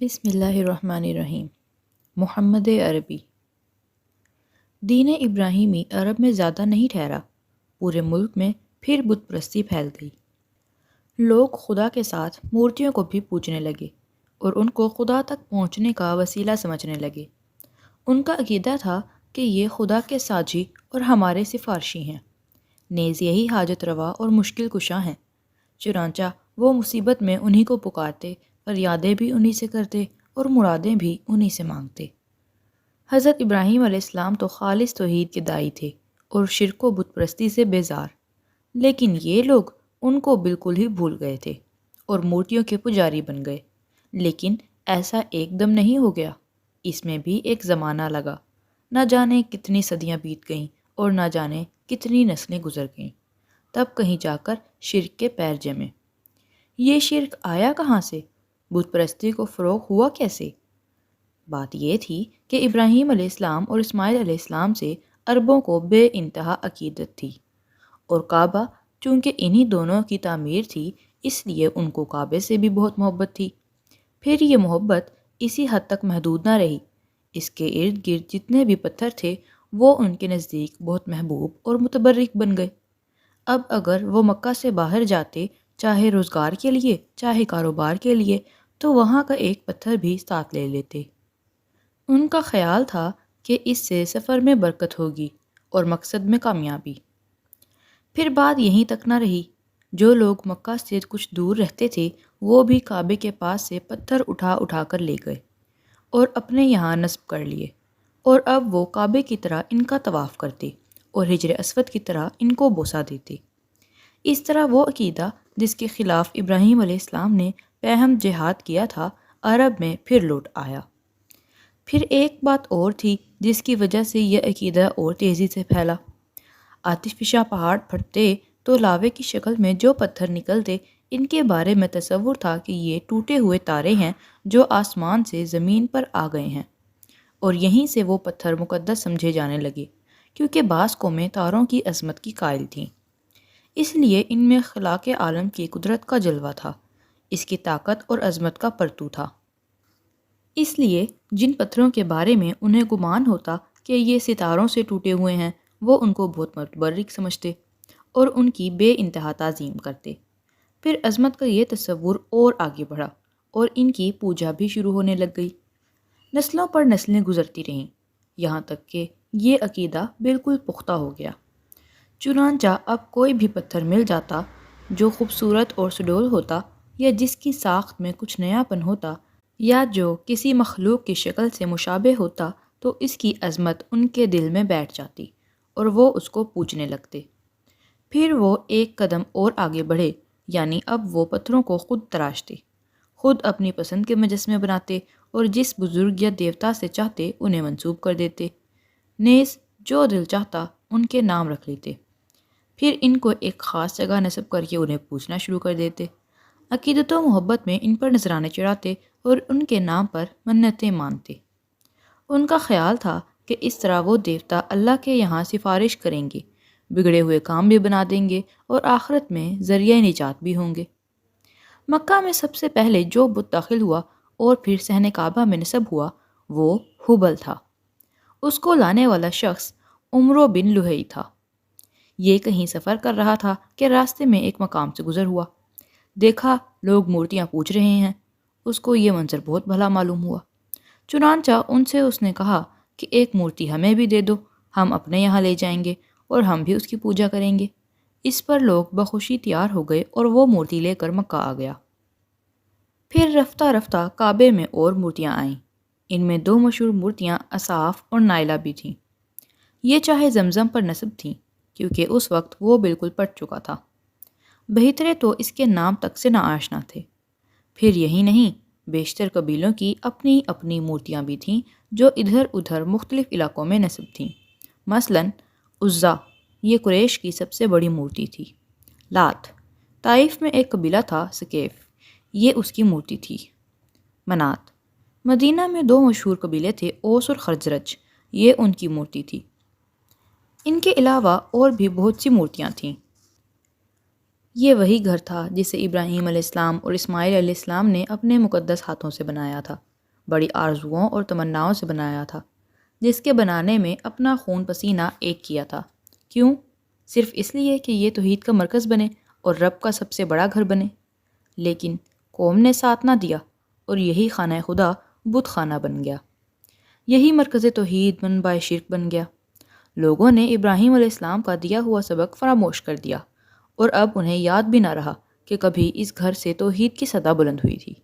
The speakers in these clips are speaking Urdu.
بسم اللہ الرحمن الرحیم۔ محمد عربی۔ دین ابراہیمی عرب میں زیادہ نہیں ٹھہرا، پورے ملک میں پھر بت پرستی پھیل گئی۔ لوگ خدا کے ساتھ مورتیوں کو بھی پوجنے لگے اور ان کو خدا تک پہنچنے کا وسیلہ سمجھنے لگے۔ ان کا عقیدہ تھا کہ یہ خدا کے ساجی اور ہمارے سفارشی ہیں، نیز یہی حاجت روا اور مشکل کشاں ہیں، چنانچہ وہ مصیبت میں انہی کو پکارتے، فریادیں بھی انہی سے کرتے اور مرادیں بھی انہی سے مانگتے۔ حضرت ابراہیم علیہ السلام تو خالص توحید کے داعی تھے اور شرک و بت پرستی سے بیزار، لیکن یہ لوگ ان کو بالکل ہی بھول گئے تھے اور مورتیوں کے پجاری بن گئے۔ لیکن ایسا ایک دم نہیں ہو گیا، اس میں بھی ایک زمانہ لگا، نہ جانے کتنی صدیاں بیت گئیں اور نہ جانے کتنی نسلیں گزر گئیں، تب کہیں جا کر شرک کے پیر جمے۔ یہ شرک آیا کہاں سے؟ بت پرستی کو فروغ ہوا کیسے؟ بات یہ تھی کہ ابراہیم علیہ السلام اور اسماعیل علیہ السلام سے عربوں کو بے انتہا عقیدت تھی، اور کعبہ چونکہ انہی دونوں کی تعمیر تھی اس لیے ان کو کعبے سے بھی بہت محبت تھی۔ پھر یہ محبت اسی حد تک محدود نہ رہی، اس کے ارد گرد جتنے بھی پتھر تھے وہ ان کے نزدیک بہت محبوب اور متبرک بن گئے۔ اب اگر وہ مکہ سے باہر جاتے، چاہے روزگار کے لیے چاہے کاروبار کے لیے، تو وہاں کا ایک پتھر بھی ساتھ لے لیتے۔ ان کا خیال تھا کہ اس سے سفر میں برکت ہوگی اور مقصد میں کامیابی۔ پھر بات یہیں تک نہ رہی، جو لوگ مکہ سے کچھ دور رہتے تھے وہ بھی کعبے کے پاس سے پتھر اٹھا اٹھا کر لے گئے اور اپنے یہاں نصب کر لیے، اور اب وہ کعبے کی طرح ان کا طواف کرتے اور حجر اسود کی طرح ان کو بوسہ دیتے۔ اس طرح وہ عقیدہ جس کے خلاف ابراہیم علیہ السلام نے پہم جہاد کیا تھا، عرب میں پھر لوٹ آیا۔ پھر ایک بات اور تھی جس کی وجہ سے یہ عقیدہ اور تیزی سے پھیلا۔ آتش فشاں پہاڑ پھٹتے تو لاوے کی شکل میں جو پتھر نکلتے، ان کے بارے میں تصور تھا کہ یہ ٹوٹے ہوئے تارے ہیں جو آسمان سے زمین پر آ گئے ہیں، اور یہیں سے وہ پتھر مقدس سمجھے جانے لگے، کیونکہ بعض قومیں تاروں کی عظمت کی قائل تھیں۔ اس لیے ان میں خلاق عالم کی قدرت کا جلوہ تھا، اس کی طاقت اور عظمت کا پرتو تھا۔ اس لیے جن پتھروں کے بارے میں انہیں گمان ہوتا کہ یہ ستاروں سے ٹوٹے ہوئے ہیں، وہ ان کو بہت متبرک سمجھتے اور ان کی بے انتہا تعظیم کرتے۔ پھر عظمت کا یہ تصور اور آگے بڑھا اور ان کی پوجا بھی شروع ہونے لگ گئی۔ نسلوں پر نسلیں گزرتی رہیں، یہاں تک کہ یہ عقیدہ بالکل پختہ ہو گیا۔ چنانچہ اب کوئی بھی پتھر مل جاتا جو خوبصورت اور سڈول ہوتا، یا جس کی ساخت میں کچھ نیا پن ہوتا، یا جو کسی مخلوق کی شکل سے مشابہ ہوتا، تو اس کی عظمت ان کے دل میں بیٹھ جاتی اور وہ اس کو پوجنے لگتے۔ پھر وہ ایک قدم اور آگے بڑھے، یعنی اب وہ پتھروں کو خود تراشتے، خود اپنی پسند کے مجسمے بناتے اور جس بزرگ یا دیوتا سے چاہتے انہیں منسوب کر دیتے، نیز جو دل چاہتا ان کے نام رکھ لیتے۔ پھر ان کو ایک خاص جگہ نصب کر کے انہیں پوجنا شروع کر دیتے، عقیدت و محبت میں ان پر نذرانے چڑھاتے اور ان کے نام پر منتیں مانتے۔ ان کا خیال تھا کہ اس طرح وہ دیوتا اللہ کے یہاں سفارش کریں گے، بگڑے ہوئے کام بھی بنا دیں گے اور آخرت میں ذریعہ نجات بھی ہوں گے۔ مکہ میں سب سے پہلے جو بت داخل ہوا اور پھر صحن کعبہ میں نصب ہوا وہ ہبل تھا۔ اس کو لانے والا شخص عمرو بن لہی تھا۔ یہ کہیں سفر کر رہا تھا کہ راستے میں ایک مقام سے گزر ہوا، دیکھا لوگ مورتیاں پوج رہے ہیں، اس کو یہ منظر بہت بھلا معلوم ہوا۔ چنانچہ ان سے اس نے کہا کہ ایک مورتی ہمیں بھی دے دو، ہم اپنے یہاں لے جائیں گے اور ہم بھی اس کی پوجا کریں گے۔ اس پر لوگ بخوشی تیار ہو گئے اور وہ مورتی لے کر مکہ آ گیا۔ پھر رفتہ رفتہ کعبے میں اور مورتیاں آئیں، ان میں دو مشہور مورتیاں اصاف اور نائلہ بھی تھیں۔ یہ چاہے زمزم پر نصب تھیں، کیونکہ اس وقت وہ بالکل پٹ چکا تھا، بہترے تو اس کے نام تک سے نہ آشنا تھے۔ پھر یہی نہیں، بیشتر قبیلوں کی اپنی اپنی مورتیاں بھی تھیں جو ادھر ادھر مختلف علاقوں میں نصب تھیں۔ مثلاً عزا یہ قریش کی سب سے بڑی مورتی تھی۔ لات طائف میں ایک قبیلہ تھا ثقیف، یہ اس کی مورتی تھی۔ منات مدینہ میں دو مشہور قبیلے تھے اوس اور خزرج، یہ ان کی مورتی تھی۔ ان کے علاوہ اور بھی بہت سی مورتیاں تھیں۔ یہ وہی گھر تھا جسے ابراہیم علیہ السلام اور اسماعیل علیہ السلام نے اپنے مقدس ہاتھوں سے بنایا تھا۔ بڑی آرزوؤں اور تمناؤں سے بنایا تھا، جس کے بنانے میں اپنا خون پسینہ ایک کیا تھا۔ کیوں؟ صرف اس لیے کہ یہ توحید کا مرکز بنے اور رب کا سب سے بڑا گھر بنے۔ لیکن قوم نے ساتھ نہ دیا اور یہی خانہ خدا بت خانہ بن گیا، یہی مرکز توحید منبع شرک بن گیا۔ لوگوں نے ابراہیم علیہ السلام کا دیا ہوا سبق فراموش کر دیا، اور اب انہیں یاد بھی نہ رہا کہ کبھی اس گھر سے توحید کی صدا بلند ہوئی تھی،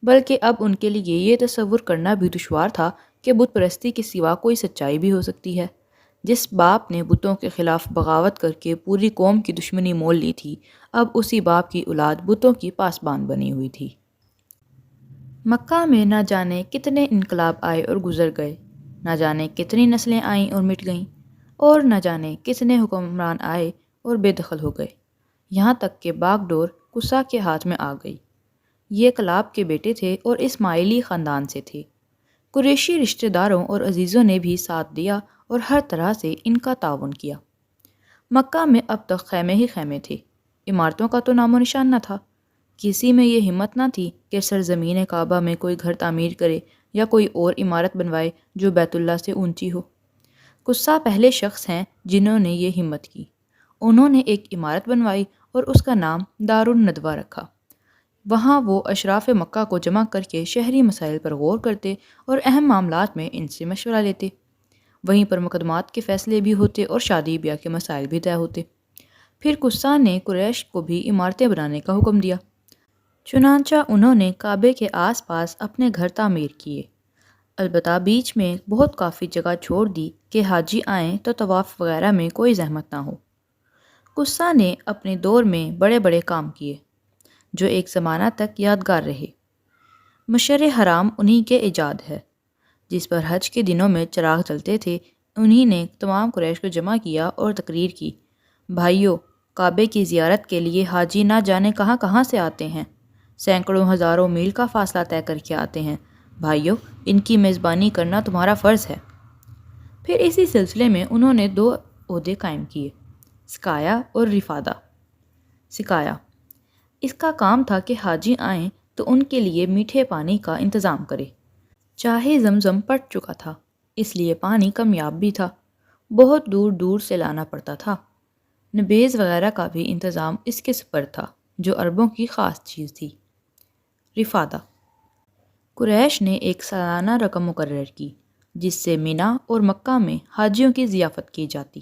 بلکہ اب ان کے لیے یہ تصور کرنا بھی دشوار تھا کہ بت پرستی کے سوا کوئی سچائی بھی ہو سکتی ہے۔ جس باپ نے بتوں کے خلاف بغاوت کر کے پوری قوم کی دشمنی مول لی تھی، اب اسی باپ کی اولاد بتوں کی پاسبان بنی ہوئی تھی۔ مکہ میں نہ جانے کتنے انقلاب آئے اور گزر گئے، نہ جانے کتنی نسلیں آئیں اور مٹ گئیں، اور نہ جانے کتنے حکمران آئے اور بے دخل ہو گئے، یہاں تک کہ باغ ڈور قصہ کے ہاتھ میں آ گئی۔ یہ کلاب کے بیٹے تھے اور اسماعیلی خاندان سے تھے۔ قریشی رشتہ داروں اور عزیزوں نے بھی ساتھ دیا اور ہر طرح سے ان کا تعاون کیا۔ مکہ میں اب تک خیمے ہی خیمے تھے، عمارتوں کا تو نام و نشان نہ تھا۔ کسی میں یہ ہمت نہ تھی کہ سرزمین کعبہ میں کوئی گھر تعمیر کرے یا کوئی اور عمارت بنوائے جو بیت اللہ سے اونچی ہو۔ قصہ پہلے شخص ہیں جنہوں نے یہ ہمت کی۔ انہوں نے ایک عمارت بنوائی اور اس کا نام دار الندوہ رکھا۔ وہاں وہ اشراف مکہ کو جمع کر کے شہری مسائل پر غور کرتے اور اہم معاملات میں ان سے مشورہ لیتے۔ وہیں پر مقدمات کے فیصلے بھی ہوتے اور شادی بیاہ کے مسائل بھی طے ہوتے۔ پھر قصہ نے قریش کو بھی عمارتیں بنانے کا حکم دیا، چنانچہ انہوں نے کعبے کے آس پاس اپنے گھر تعمیر کیے، البتہ بیچ میں بہت کافی جگہ چھوڑ دی کہ حاجی آئیں تو طواف وغیرہ میں کوئی زحمت نہ ہو۔ قصہ نے اپنے دور میں بڑے بڑے کام کیے جو ایک زمانہ تک یادگار رہے۔ مشعر حرام انہی کے ایجاد ہے، جس پر حج کے دنوں میں چراغ جلتے تھے۔ انہی نے تمام قریش کو جمع کیا اور تقریر کی، بھائیو، کعبے کی زیارت کے لیے حاجی نہ جانے کہاں کہاں سے آتے ہیں، سینکڑوں ہزاروں میل کا فاصلہ طے کر کے آتے ہیں، بھائیو ان کی میزبانی کرنا تمہارا فرض ہے۔ پھر اسی سلسلے میں انہوں نے 2 عہدے قائم کیے، سقایا اور رفادہ۔ سقایا، اس کا کام تھا کہ حاجی آئیں تو ان کے لیے میٹھے پانی کا انتظام کرے۔ چاہے زمزم پٹ چکا تھا، اس لیے پانی کمیاب بھی تھا، بہت دور دور سے لانا پڑتا تھا۔ نبیز وغیرہ کا بھی انتظام اس کے سپر تھا، جو عربوں کی خاص چیز تھی۔ رفادہ، قریش نے ایک سالانہ رقم مقرر کی جس سے مینا اور مکہ میں حاجیوں کی ضیافت کی جاتی،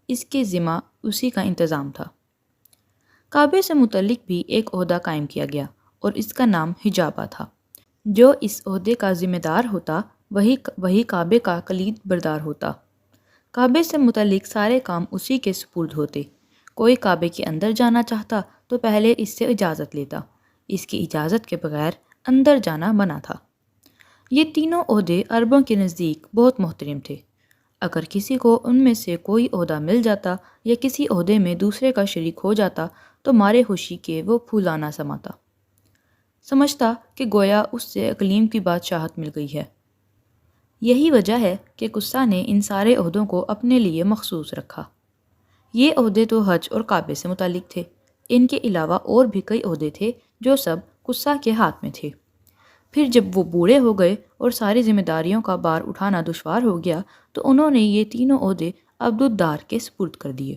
اس کے ذمہ اسی کا انتظام تھا۔ کعبے سے متعلق بھی ایک عہدہ قائم کیا گیا اور اس کا نام حجابہ تھا۔ جو اس عہدے کا ذمہ دار ہوتا وہی کعبے کا کلید بردار ہوتا۔ کعبے سے متعلق سارے کام اسی کے سپرد ہوتے۔ کوئی کعبے کے اندر جانا چاہتا تو پہلے اس سے اجازت لیتا، اس کی اجازت کے بغیر اندر جانا منع تھا۔ یہ تینوں عہدے عربوں کے نزدیک بہت محترم تھے۔ اگر کسی کو ان میں سے کوئی عہدہ مل جاتا یا کسی عہدے میں دوسرے کا شریک ہو جاتا تو مارے خوشی کے وہ پھولانا سماتا، سمجھتا کہ گویا اس سے اقلیم کی بادشاہت مل گئی ہے۔ یہی وجہ ہے کہ قصہ نے ان سارے عہدوں کو اپنے لیے مخصوص رکھا۔ یہ عہدے تو حج اور کعبے سے متعلق تھے، ان کے علاوہ اور بھی کئی عہدے تھے جو سب قصہ کے ہاتھ میں تھے۔ پھر جب وہ بوڑھے ہو گئے اور ساری ذمہ داریوں کا بار اٹھانا دشوار ہو گیا تو انہوں نے یہ تینوں عہدے عبدالدار کے سپرد کر دیے۔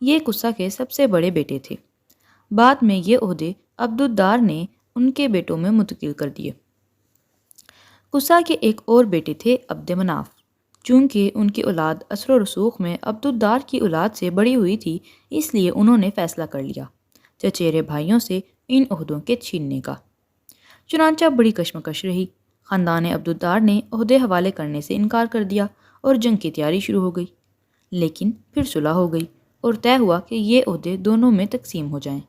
یہ قصہ کے سب سے بڑے بیٹے تھے۔ بعد میں یہ عہدے عبدالدار نے ان کے بیٹوں میں منتقل کر دیے۔ قصہ کے ایک اور بیٹے تھے عبد مناف۔ چونکہ ان کی اولاد اثر و رسوخ میں عبدالدار کی اولاد سے بڑی ہوئی تھی، اس لیے انہوں نے فیصلہ کر لیا چچیرے بھائیوں سے ان عہدوں کے چھیننے کا۔ چنانچہ بڑی کشمکش رہی۔ خاندان عبدالدار نے عہدے حوالے کرنے سے انکار کر دیا اور جنگ کی تیاری شروع ہو گئی۔ لیکن پھر صلح ہو گئی اور طے ہوا کہ یہ عہدے دونوں میں تقسیم ہو جائیں۔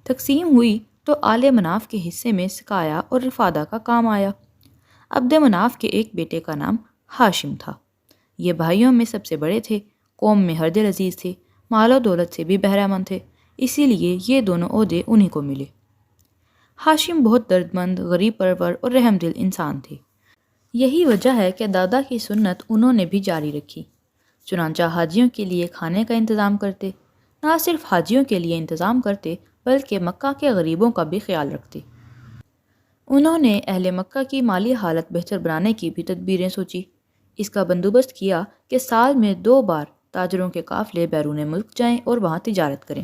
تقسیم ہوئی تو آل مناف کے حصے میں سقایا اور رفادہ کا کام آیا۔ عبد مناف کے ایک بیٹے کا نام ہاشم تھا۔ یہ بھائیوں میں سب سے بڑے تھے، قوم میں ہر دل عزیز تھے، مال و دولت سے بھی بہرہ مند تھے، اسی لیے یہ دونوں عہدے انہی کو ملے۔ ہاشم بہت درد مند، غریب پرور اور رحم دل انسان تھے۔ یہی وجہ ہے کہ دادا کی سنت انہوں نے بھی جاری رکھی، چنانچہ حاجیوں کے لیے کھانے کا انتظام کرتے، نہ صرف حاجیوں کے لیے انتظام کرتے بلکہ مکہ کے غریبوں کا بھی خیال رکھتے۔ انہوں نے اہل مکہ کی مالی حالت بہتر بنانے کی بھی تدبیریں سوچی۔ اس کا بندوبست کیا کہ سال میں 2 بار تاجروں کے قافلے بیرون ملک جائیں اور وہاں تجارت کریں۔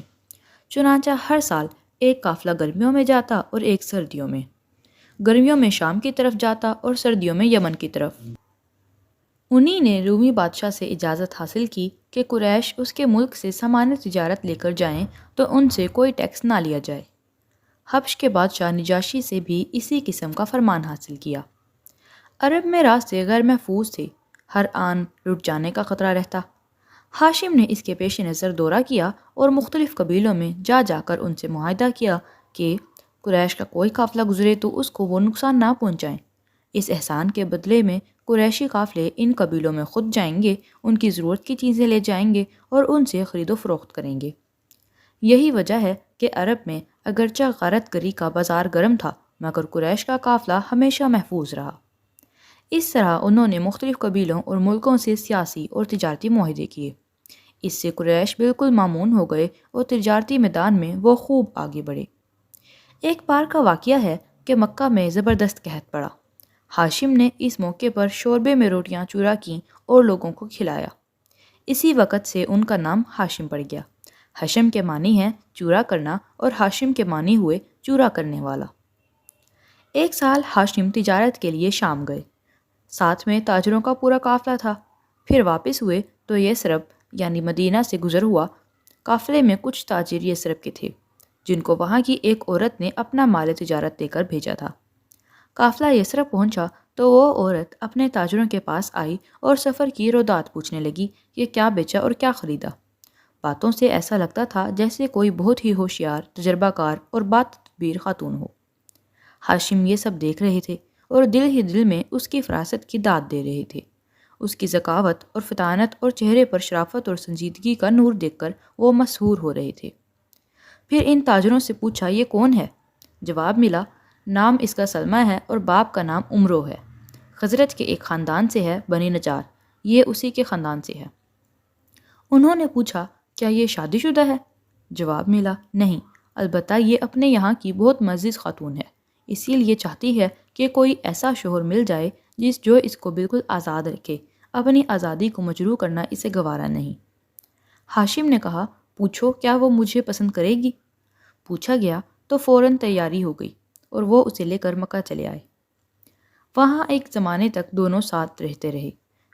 چنانچہ ہر سال ایک قافلہ گرمیوں میں جاتا اور ایک سردیوں میں، گرمیوں میں شام کی طرف جاتا اور سردیوں میں یمن کی طرف۔ انہی نے رومی بادشاہ سے اجازت حاصل کی کہ قریش اس کے ملک سے سامان تجارت لے کر جائیں تو ان سے کوئی ٹیکس نہ لیا جائے۔ حبش کے بادشاہ نجاشی سے بھی اسی قسم کا فرمان حاصل کیا۔ عرب میں راستے غیر محفوظ تھے، ہر آن لٹ جانے کا خطرہ رہتا۔ ہاشم نے اس کے پیش نظر دورہ کیا اور مختلف قبیلوں میں جا جا کر ان سے معاہدہ کیا کہ قریش کا کوئی قافلہ گزرے تو اس کو وہ نقصان نہ پہنچائیں۔ اس احسان کے بدلے میں قریشی قافلے ان قبیلوں میں خود جائیں گے، ان کی ضرورت کی چیزیں لے جائیں گے اور ان سے خرید و فروخت کریں گے۔ یہی وجہ ہے کہ عرب میں اگرچہ غارت گری کا بازار گرم تھا، مگر قریش کا قافلہ ہمیشہ محفوظ رہا۔ اس طرح انہوں نے مختلف قبیلوں اور ملکوں سے سیاسی اور تجارتی معاہدے کیے۔ اس سے قریش بالکل مامون ہو گئے اور تجارتی میدان میں وہ خوب آگے بڑھے۔ ایک بار کا واقعہ ہے کہ مکہ میں زبردست قحط پڑا۔ ہاشم نے اس موقع پر شوربے میں روٹیاں چورا کیں اور لوگوں کو کھلایا۔ اسی وقت سے ان کا نام ہاشم پڑ گیا۔ حشم کے معنی ہے چورا کرنا اور ہاشم کے معنی ہوئے چورا کرنے والا۔ ایک سال ہاشم تجارت کے لیے شام گئے، ساتھ میں تاجروں کا پورا قافلہ تھا۔ پھر واپس ہوئے تو یثرب یعنی مدینہ سے گزر ہوا۔ قافلے میں کچھ تاجر یثرب کے تھے جن کو وہاں کی ایک عورت نے اپنا مال تجارت دے کر بھیجا تھا۔ قافلہ یثرب پہنچا تو وہ عورت اپنے تاجروں کے پاس آئی اور سفر کی رودات پوچھنے لگی کہ کیا بیچا اور کیا خریدا۔ باتوں سے ایسا لگتا تھا جیسے کوئی بہت ہی ہوشیار، تجربہ کار اور باتدبیر خاتون ہو۔ ہاشم یہ سب دیکھ رہے تھے اور دل ہی دل میں اس کی فراست کی داد دے رہے تھے۔ اس کی ذکاوت اور فطانت اور چہرے پر شرافت اور سنجیدگی کا نور دیکھ کر وہ مسحور ہو رہے تھے۔ پھر ان تاجروں سے پوچھا یہ کون ہے؟ جواب ملا نام اس کا سلمہ ہے اور باپ کا نام عمرو ہے، خزرج کے ایک خاندان سے ہے، بنی نجار، یہ اسی کے خاندان سے ہے۔ انہوں نے پوچھا کیا یہ شادی شدہ ہے؟ جواب ملا نہیں، البتہ یہ اپنے یہاں کی بہت معزز خاتون ہے، اسی لیے چاہتی ہے کہ کوئی ایسا شوہر مل جائے جو اس کو بالکل آزاد رکھے، اپنی آزادی کو مجروح کرنا اسے گوارا نہیں۔ ہاشم نے کہا پوچھو کیا وہ مجھے پسند کرے گی؟ پوچھا گیا تو فوراً تیاری ہو گئی اور وہ اسے لے کر مکہ چلے آئے۔ وہاں ایک زمانے تک دونوں ساتھ رہتے رہے۔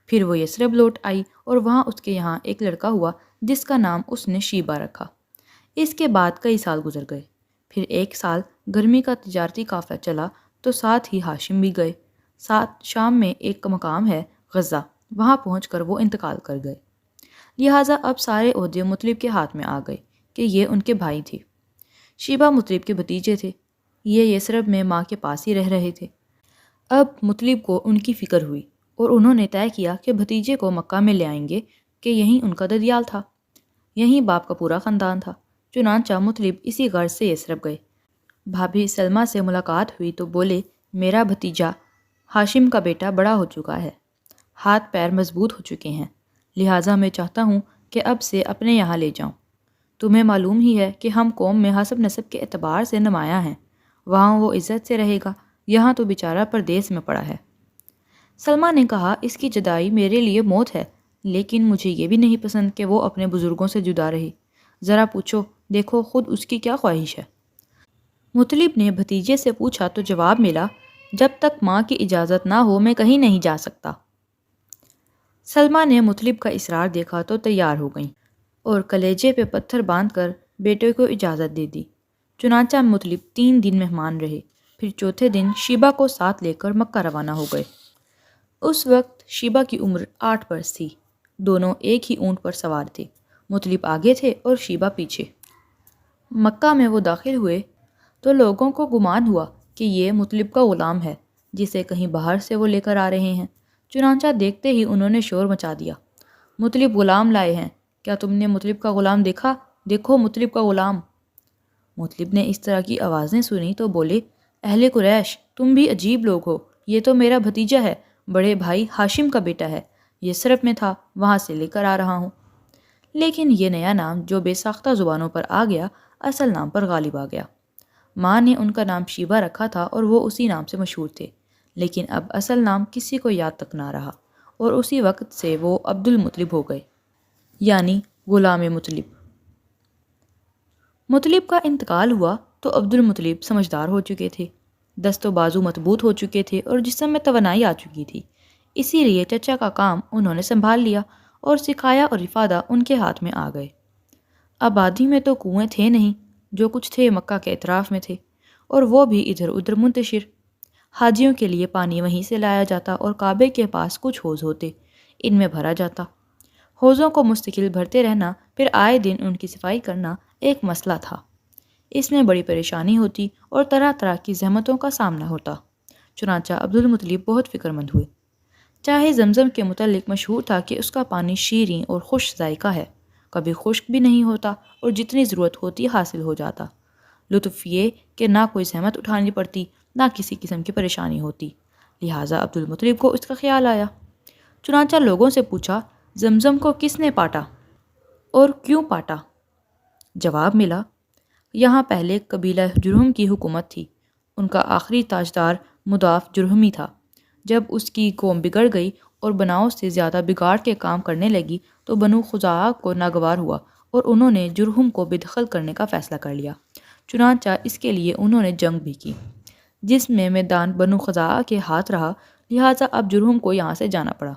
پھر وہ یثرب لوٹ آئی اور وہاں اس کے یہاں ایک لڑکا ہوا جس کا نام اس نے شیبہ رکھا۔ اس کے بعد کئی سال گزر گئے۔ پھر ایک سال گرمی کا تجارتی قافلہ چلا تو ساتھ ہی ہاشم بھی گئے۔ ساتھ شام میں ایک مقام ہے غزہ، وہاں پہنچ کر وہ انتقال کر گئے۔ لہٰذا اب سارے عہدے مطلب کے ہاتھ میں آ گئے کہ یہ ان کے بھائی تھے۔ شیبہ مطلب کے بھتیجے تھے۔ یہ یثرب میں ماں کے پاس ہی رہ رہے تھے۔ اب مطلب کو ان کی فکر ہوئی اور انہوں نے طے کیا کہ بھتیجے کو مکہ میں لے آئیں گے کہ یہیں ان کا ددیال تھا، یہیں باپ کا پورا خاندان تھا۔ چنانچہ مطلب اسی غرض سے یثرب گئے۔ بھابھی سلمہ سے ملاقات ہوئی تو بولے میرا بھتیجا ہاشم کا بیٹا بڑا ہو چکا ہے، ہاتھ پیر مضبوط ہو چکے ہیں، لہٰذا میں چاہتا ہوں کہ اب سے اپنے یہاں لے جاؤں۔ تمہیں معلوم ہی ہے کہ ہم قوم میں حسب نسب کے اعتبار سے نمایاں ہیں، وہاں وہ عزت سے رہے گا، یہاں تو بیچارہ پردیس میں پڑا ہے۔ سلمہ نے کہا اس کی جدائی میرے لیے موت ہے، لیکن مجھے یہ بھی نہیں پسند کہ وہ اپنے بزرگوں سے جدا رہے، ذرا پوچھو دیکھو خود اس کی کیا خواہش ہے۔ مطلب نے بھتیجے سے پوچھا تو جواب ملا جب تک ماں کی اجازت نہ ہو میں کہیں نہیں جا سکتا۔ سلمہ نے مطلب کا اصرار دیکھا تو تیار ہو گئیں اور کلیجے پہ پتھر باندھ کر بیٹے کو اجازت دے دی۔ چنانچہ مطلب 3 دن مہمان رہے، پھر چوتھے دن شیبہ کو ساتھ لے کر مکہ روانہ ہو گئے۔ اس وقت شیبہ کی عمر 8 برس تھی، دونوں ایک ہی اونٹ پر سوار تھے، مطلب آگے تھے اور شیبہ پیچھے۔ مکہ میں وہ داخل ہوئے تو لوگوں کو گمان ہوا کہ یہ مطلب کا غلام ہے جسے کہیں باہر سے وہ لے کر آ رہے ہیں۔ چنانچہ دیکھتے ہی انہوں نے شور مچا دیا، مطلب غلام لائے ہیں، کیا تم نے مطلب کا غلام دیکھا؟ دیکھو مطلب کا غلام۔ مطلب نے اس طرح کی آوازیں سنی تو بولے اہل قریش تم بھی عجیب لوگ ہو، یہ تو میرا بھتیجا ہے، بڑے بھائی ہاشم کا بیٹا ہے، یثرب میں تھا وہاں سے لے کر آ رہا ہوں۔ لیکن یہ نیا نام جو بے ساختہ زبانوں پر آ گیا اصل نام پر غالب آ گیا۔ ماں نے ان کا نام شیبہ رکھا تھا اور وہ اسی نام سے مشہور تھے، لیکن اب اصل نام کسی کو یاد تک نہ رہا، اور اسی وقت سے وہ عبد المطلب ہو گئے، یعنی غلام مطلب۔ مطلب کا انتقال ہوا تو عبد المطلب سمجھدار ہو چکے تھے، دست و بازو مضبوط ہو چکے تھے اور جسم میں توانائی آ چکی تھی، اسی لیے چچا کا کام انہوں نے سنبھال لیا اور سکھایا اور افادہ ان کے ہاتھ میں آ گئے۔ آبادی میں تو کنویں تھے نہیں، جو کچھ تھے مکہ کے اطراف میں تھے، اور وہ بھی ادھر ادھر منتشر۔ حاجیوں کے لیے پانی وہیں سے لایا جاتا اور کعبے کے پاس کچھ حوض ہوتے، ان میں بھرا جاتا۔ حوضوں کو مستقل بھرتے رہنا، پھر آئے دن ان کی صفائی کرنا ایک مسئلہ تھا۔ اس میں بڑی پریشانی ہوتی اور طرح طرح کی زحمتوں کا سامنا ہوتا، چنانچہ عبد المطلب بہت فکر مند ہوئے۔ چاہے زمزم کے متعلق مشہور تھا کہ اس کا پانی شیریں اور خوش ذائقہ ہے، کبھی خشک بھی نہیں ہوتا اور جتنی ضرورت ہوتی حاصل ہو جاتا۔ لطف یہ کہ نہ کوئی زحمت اٹھانی پڑتی، نہ کسی قسم کی پریشانی ہوتی، لہٰذا عبد المطلب کو اس کا خیال آیا۔ چنانچہ لوگوں سے پوچھا، زمزم کو کس نے پاٹا اور کیوں پاٹا؟ جواب ملا، یہاں پہلے قبیلہ جرہم کی حکومت تھی، ان کا آخری تاجدار مضاف جرہمی تھا۔ جب اس کی قوم بگڑ گئی اور بناؤ سے زیادہ بگاڑ کے کام کرنے لگی تو بنو خزاعہ کو ناگوار ہوا اور انہوں نے جرہم کو بے دخل کرنے کا فیصلہ کر لیا۔ چنانچہ اس کے لیے انہوں نے جنگ بھی کی، جس میں میدان بنو خزاعہ کے ہاتھ رہا، لہٰذا اب جرہم کو یہاں سے جانا پڑا۔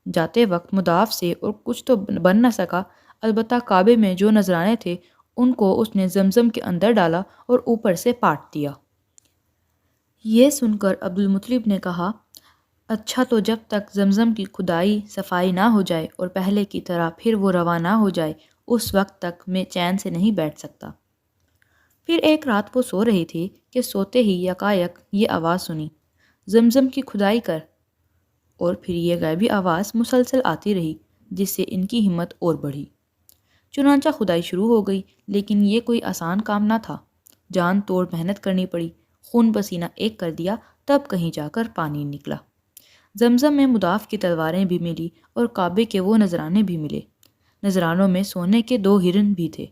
جاتے وقت مضاف سے اور کچھ تو بن نہ سکا، البتہ کعبے میں جو نذرانے تھے ان کو اس نے زمزم کے اندر ڈالا اور اوپر سے پاٹ دیا۔ یہ سن کر عبد المطلب نے کہا، اچھا تو جب تک زمزم کی کھدائی صفائی نہ ہو جائے اور پہلے کی طرح پھر وہ رواں نہ ہو جائے، اس وقت تک میں چین سے نہیں بیٹھ سکتا۔ پھر ایک رات وہ سو رہی تھی کہ سوتے ہی یکایک یہ آواز سنی، زمزم کی کھدائی کر، اور پھر یہ غیبی آواز مسلسل آتی رہی، جس سے ان کی ہمت اور بڑھی۔ چنانچہ کھدائی شروع ہو گئی، لیکن یہ کوئی آسان کام نہ تھا، جان توڑ محنت کرنی پڑی، خون پسینہ ایک کر دیا، تب کہیں جا کر پانی نکلا۔ زمزم میں مضاف کی تلواریں بھی ملی اور کعبے کے وہ نذرانے بھی ملے، نذرانوں میں سونے کے 2 ہرن بھی تھے۔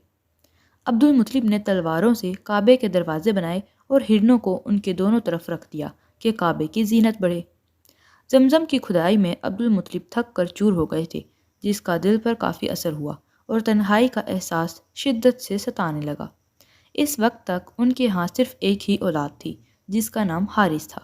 عبد المطلب نے تلواروں سے کعبے کے دروازے بنائے اور ہرنوں کو ان کے دونوں طرف رکھ دیا کہ کعبے کی زینت بڑھے۔ زمزم کی کھدائی میں عبد المطلب تھک کر چور ہو گئے تھے، جس کا دل پر کافی اثر ہوا اور تنہائی کا احساس شدت سے ستانے لگا۔ اس وقت تک ان کے ہاں صرف ایک ہی اولاد تھی، جس کا نام حارث تھا،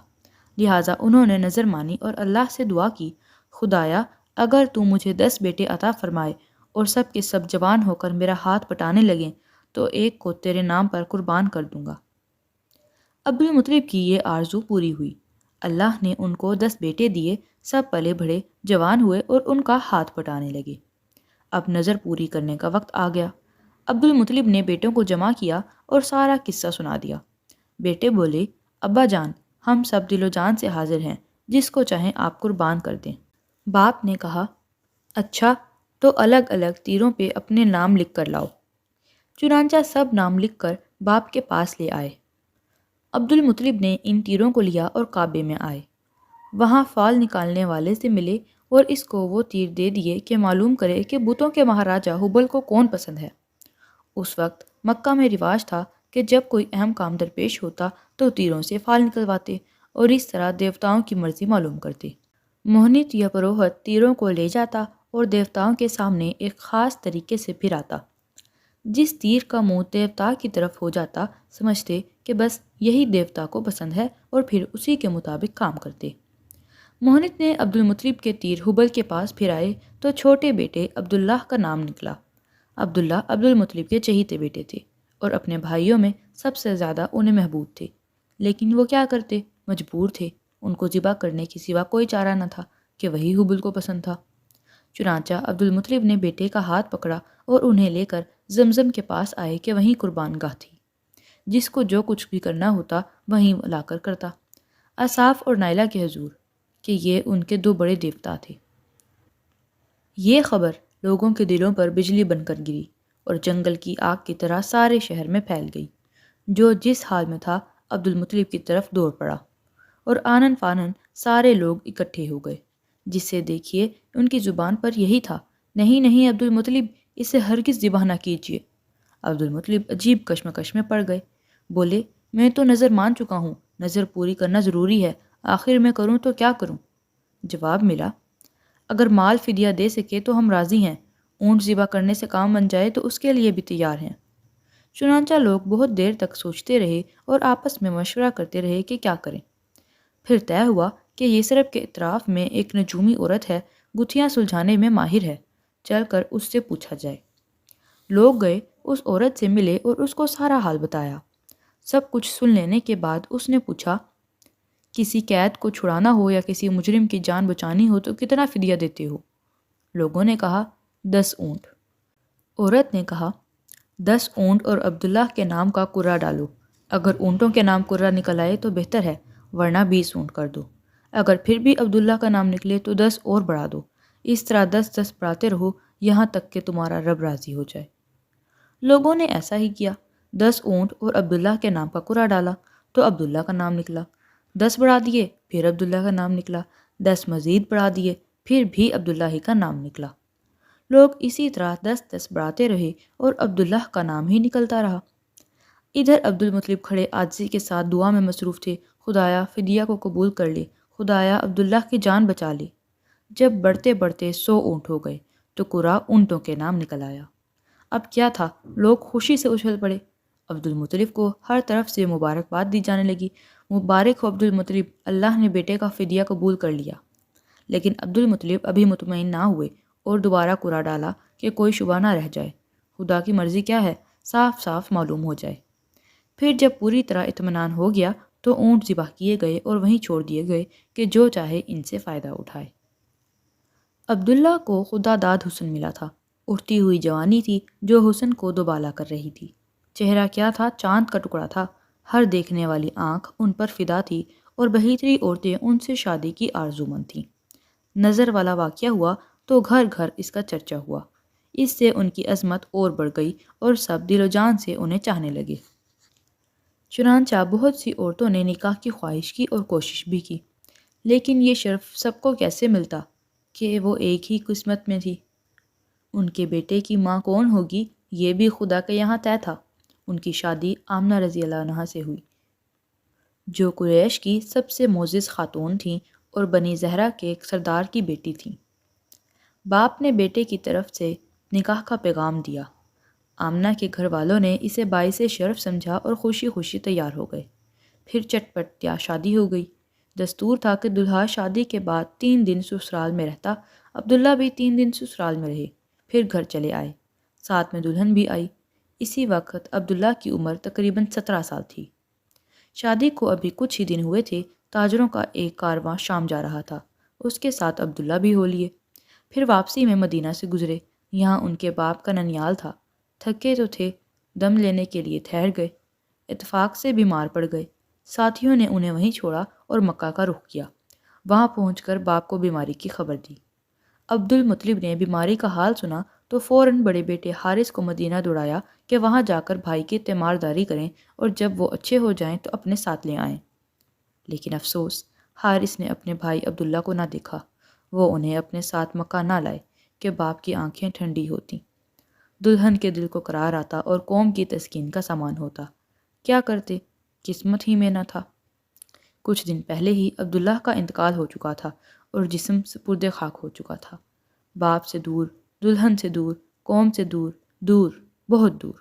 لہٰذا انہوں نے نظر مانی اور اللہ سے دعا کی، خدایا اگر تو مجھے 10 بیٹے عطا فرمائے اور سب کے سب جوان ہو کر میرا ہاتھ پٹانے لگیں تو ایک کو تیرے نام پر قربان کر دوں گا۔ عبد المطلب کی یہ آرزو پوری ہوئی، اللہ نے ان کو 10 بیٹے دیے، سب پلے بڑھے، جوان ہوئے اور ان کا ہاتھ پٹانے لگے۔ اب نظر پوری کرنے کا وقت آ گیا۔ عبد المطلب نے بیٹوں کو جمع کیا اور سارا قصہ سنا دیا۔ بیٹے بولے، ابا جان، ہم سب دل و جان سے حاضر ہیں، جس کو چاہیں آپ قربان کر دیں۔ باپ نے کہا، اچھا تو الگ الگ تیروں پہ اپنے نام لکھ کر لاؤ۔ چنانچہ سب نام لکھ کر باپ کے پاس لے آئے۔ عبد المطلب نے ان تیروں کو لیا اور کعبے میں آئے، وہاں فال نکالنے والے سے ملے اور اس کو وہ تیر دے دیے کہ معلوم کرے کہ بتوں کے مہاراجہ حبل کو کون پسند ہے۔ اس وقت مکہ میں رواج تھا کہ جب کوئی اہم کام درپیش ہوتا تو تیروں سے فال نکلواتے اور اس طرح دیوتاؤں کی مرضی معلوم کرتے۔ موہنت یا پروہت تیروں کو لے جاتا اور دیوتاؤں کے سامنے ایک خاص طریقے سے پھراتا۔ جس تیر کا منہ دیوتا کی طرف ہو جاتا، سمجھتے کہ بس یہی دیوتا کو پسند ہے اور پھر اسی کے مطابق کام کرتے۔ موہنت نے عبد المطلب کے تیر حبل کے پاس پھرائے تو چھوٹے بیٹے عبداللہ کا نام نکلا۔ عبداللہ عبد المطلب کے چہیتے بیٹے تھے اور اپنے بھائیوں میں سب سے زیادہ انہیں محبوب تھے، لیکن وہ کیا کرتے، مجبور تھے، ان کو ذبح کرنے کے سوا کوئی چارہ نہ تھا کہ وہی حبل کو پسند تھا۔ چنانچہ عبد المطلب نے بیٹے کا ہاتھ پکڑا اور انہیں لے کر زمزم کے پاس آئے کہ وہیں قربان گاہ تھی، جس کو جو کچھ بھی کرنا ہوتا وہیں لا کر کرتا، اصاف اور نائلہ کے حضور، کہ یہ ان کے 2 بڑے دیوتا تھے۔ یہ خبر لوگوں کے دلوں پر بجلی بن کر گری اور جنگل کی آگ کی طرح سارے شہر میں پھیل گئی۔ جو جس حال میں تھا عبد المطلب کی طرف دوڑ پڑا اور آنن فانن سارے لوگ اکٹھے ہو گئے، جس سے دیکھیے ان کی زبان پر یہی تھا، نہیں نہیں عبد المطلب، اسے ہرگز ذبح نہ کیجیے۔ عبد المطلب عجیب کشمکش میں پڑ گئے، بولے، میں تو نظر مان چکا ہوں، نظر پوری کرنا ضروری ہے، آخر میں کروں تو کیا کروں؟ جواب ملا، اگر مال فدیہ دے سکے تو ہم راضی ہیں، اونٹ ذبح کرنے سے کام بن جائے تو اس کے لیے بھی تیار ہیں۔ چنانچہ لوگ بہت دیر تک سوچتے رہے اور آپس میں مشورہ کرتے رہے کہ کیا کریں۔ پھر طے ہوا کہ یثرب کے اطراف میں ایک نجومی عورت ہے، گتھیاں سلجھانے میں ماہر ہے، چل کر اس سے پوچھا جائے۔ لوگ گئے، اس عورت سے ملے اور اس کو سارا حال بتایا۔ سب کچھ سن لینے کے بعد اس نے پوچھا، کسی قید کو چھڑانا ہو یا کسی مجرم کی جان بچانی ہو تو کتنا فدیہ دیتے ہو؟ لوگوں نے کہا 10 اونٹ۔ عورت نے کہا 10 اونٹ اور عبداللہ کے نام کا کرہ ڈالو، اگر اونٹوں کے نام کرہ نکل آئے تو بہتر ہے، ورنہ 20 اونٹ کر دو، اگر پھر بھی عبداللہ کا نام نکلے تو 10 اور بڑھا دو، اس طرح 10 بڑھاتے رہو یہاں تک کہ تمہارا رب راضی ہو جائے۔ لوگوں نے ایسا ہی کیا، 10 اونٹ اور عبداللہ کے نام کا کرہ ڈالا تو عبداللہ کا نام نکلا، 10 بڑھا دیے پھر عبداللہ کا نام نکلا، 10 مزید بڑھا دیے پھر بھی عبداللہ ہی کا نام نکلا۔ لوگ اسی طرح 10 بڑھاتے رہے اور عبداللہ کا نام ہی نکلتا رہا۔ ادھر عبد المطلب کھڑے عاجزی کے ساتھ دعا میں مصروف تھے، خدایا فدیہ کو قبول کر لے، خدایا عبداللہ کی جان بچا لے۔ جب بڑھتے بڑھتے 100 اونٹ ہو گئے تو کرہ اونٹوں کے نام نکل آیا۔ اب کیا تھا، لوگ خوشی سے اچھل پڑے۔ عبد المطلب کو ہر طرف سے مبارکباد دی جانے لگی، مبارک ہو عبد المطلب، اللہ نے بیٹے کا فدیہ قبول کر لیا۔ لیکن عبد المطلب ابھی مطمئن نہ ہوئے اور دوبارہ کرہ ڈالا کہ کوئی شبہ نہ رہ جائے، خدا کی مرضی کیا ہے صاف صاف معلوم ہو جائے۔ پھر جب پوری طرح اطمینان ہو گیا تو اونٹ ذبح کیے گئے اور وہیں چھوڑ دیے گئے کہ جو چاہے ان سے فائدہ اٹھائے۔ عبداللہ کو خدا داد حسن ملا تھا، اٹھتی ہوئی جوانی تھی جو حسن کو دوبالا کر رہی تھی۔ چہرہ کیا تھا، چاند کا ٹکڑا تھا، ہر دیکھنے والی آنکھ ان پر فدا تھی اور بہیتری عورتیں ان سے شادی کی آرزومند تھیں۔ نظر والا واقعہ ہوا تو گھر گھر اس کا چرچا ہوا، اس سے ان کی عظمت اور بڑھ گئی اور سب دل و جان سے انہیں چاہنے لگے۔ چنانچہ بہت سی عورتوں نے نکاح کی خواہش کی اور کوشش بھی کی، لیکن یہ شرف سب کو کیسے ملتا کہ وہ ایک ہی قسمت میں تھی۔ ان کے بیٹے کی ماں کون ہوگی یہ بھی خدا کے یہاں طے تھا۔ ان کی شادی آمنہ رضی اللہ عنہا سے ہوئی، جو قریش کی سب سے معزز خاتون تھیں اور بنی زہرہ کے سردار کی بیٹی تھیں۔ باپ نے بیٹے کی طرف سے نکاح کا پیغام دیا، آمنہ کے گھر والوں نے اسے باعث شرف سمجھا اور خوشی خوشی تیار ہو گئے۔ پھر چٹ پٹ شادی ہو گئی۔ دستور تھا کہ دلہا شادی کے بعد 3 دن سسرال میں رہتا، عبداللہ بھی 3 دن سسرال میں رہے، پھر گھر چلے آئے، ساتھ میں دلہن بھی آئی۔ اسی وقت عبداللہ کی عمر تقریباً 17 سال تھی۔ شادی کو ابھی کچھ ہی دن ہوئے تھے، تاجروں کا ایک کارواں شام جا رہا تھا، اس کے ساتھ عبداللہ بھی ہو لیے۔ پھر واپسی میں مدینہ سے گزرے، یہاں ان کے باپ کا ننیال تھا، تھکے تو تھے، دم لینے کے لیے ٹھہر گئے، اتفاق سے بیمار پڑ گئے، ساتھیوں نے انہیں وہیں چھوڑا اور مکہ کا رخ کیا۔ وہاں پہنچ کر باپ کو بیماری کی خبر دی۔ عبد المطلب نے بیماری کا حال سنا تو فوراً بڑے بیٹے حارث کو مدینہ دوڑایا کہ وہاں جا کر بھائی کی تیمارداری کریں اور جب وہ اچھے ہو جائیں تو اپنے ساتھ لے آئیں۔ لیکن افسوس، حارث نے اپنے بھائی عبداللہ کو نہ دیکھا، وہ انہیں اپنے ساتھ مکہ نہ لائے کہ باپ کی آنکھیں ٹھنڈی ہوتیں، دلہن کے دل کو قرار آتا اور قوم کی تسکین کا سامان ہوتا۔ کیا کرتے، قسمت ہی میں نہ تھا۔ کچھ دن پہلے ہی عبداللہ کا انتقال ہو چکا تھا اور جسم سپرد خاک ہو چکا تھا۔ باپ سے دور، دلہن سے دور، قوم سے دور، دور، بہت دور۔